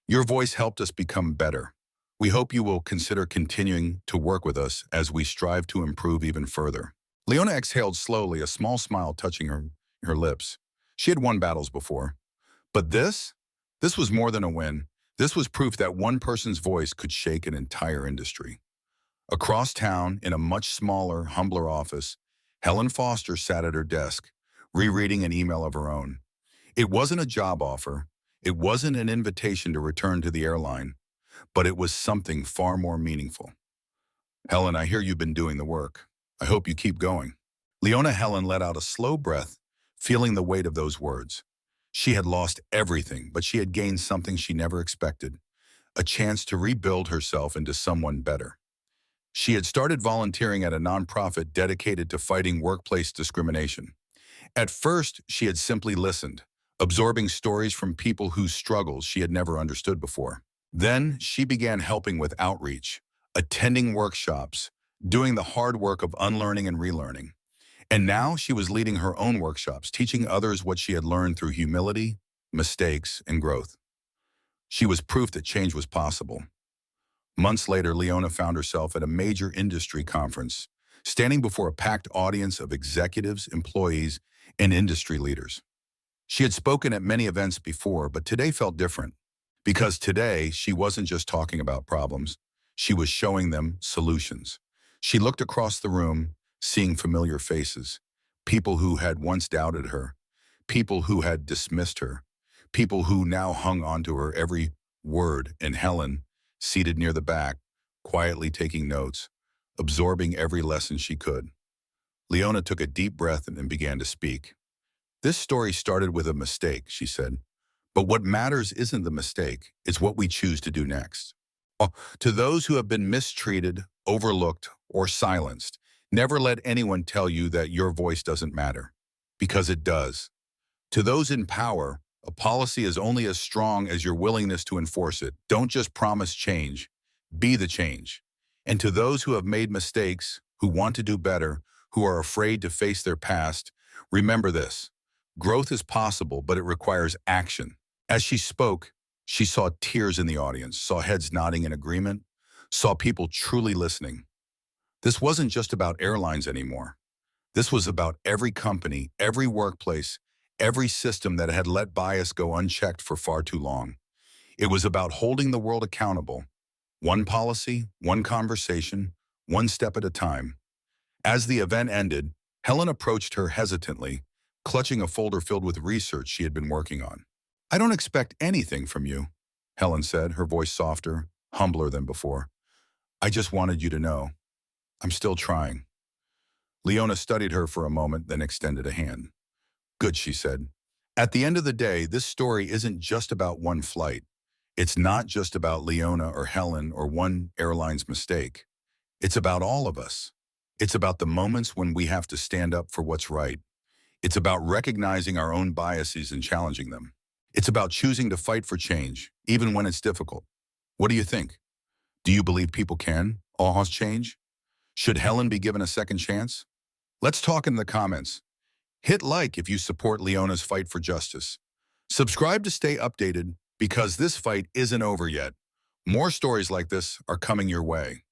Your voice helped us become better. We hope you will consider continuing to work with us as we strive to improve even further." Leona exhaled slowly, a small smile touching her lips. She had won battles before. But this was more than a win. This was proof that one person's voice could shake an entire industry. Across town, in a much smaller, humbler office, Helen Foster sat at her desk, rereading an email of her own. It wasn't a job offer. It wasn't an invitation to return to the airline, but it was something far more meaningful. "Helen, I hear you've been doing the work. I hope you keep going." Leona Helen let out a slow breath, feeling the weight of those words. She had lost everything, but she had gained something she never expected, a chance to rebuild herself into someone better. She had started volunteering at a nonprofit dedicated to fighting workplace discrimination. At first, she had simply listened, absorbing stories from people whose struggles she had never understood before. Then she began helping with outreach, attending workshops, doing the hard work of unlearning and relearning. And now she was leading her own workshops, teaching others what she had learned through humility, mistakes, and growth. She was proof that change was possible. Months later, Leona found herself at a major industry conference, standing before a packed audience of executives, employees, and industry leaders. She had spoken at many events before, but today felt different. Because today, she wasn't just talking about problems, she was showing them solutions. She looked across the room, seeing familiar faces, people who had once doubted her, people who had dismissed her, people who now hung onto her every word, and Helen, seated near the back, quietly taking notes, absorbing every lesson she could. Leona took a deep breath and began to speak. "This story started with a mistake," she said. "But what matters isn't the mistake, it's what we choose to do next." To those who have been mistreated, overlooked, or silenced, never let anyone tell you that your voice doesn't matter, because it does. To those in power, a policy is only as strong as your willingness to enforce it. Don't just promise change, be the change. And to those who have made mistakes, who want to do better, who are afraid to face their past, remember this: growth is possible, but it requires action. As she spoke, She saw tears in the audience, saw heads nodding in agreement, saw people truly listening. This wasn't just about airlines anymore. This was about every company, every workplace, every system that had let bias go unchecked for far too long. It was about holding the world accountable, one policy, one conversation, one step at a time. As the event ended, Helen approached her hesitantly, clutching a folder filled with research she had been working on. "I don't expect anything from you," Helen said, her voice softer, humbler than before. "I just wanted you to know. I'm still trying." Leona studied her for a moment, then extended a hand. "Good," she said. "At the end of the day, this story isn't just about one flight. It's not just about Leona or Helen or one airline's mistake. It's about all of us. It's about the moments when we have to stand up for what's right. It's about recognizing our own biases and challenging them. It's about choosing to fight for change, even when it's difficult. What do you think? Do you believe people can always change? Should Helen be given a second chance? Let's talk in the comments. Hit like if you support Leona's fight for justice. Subscribe to stay updated because this fight isn't over yet. More stories like this are coming your way.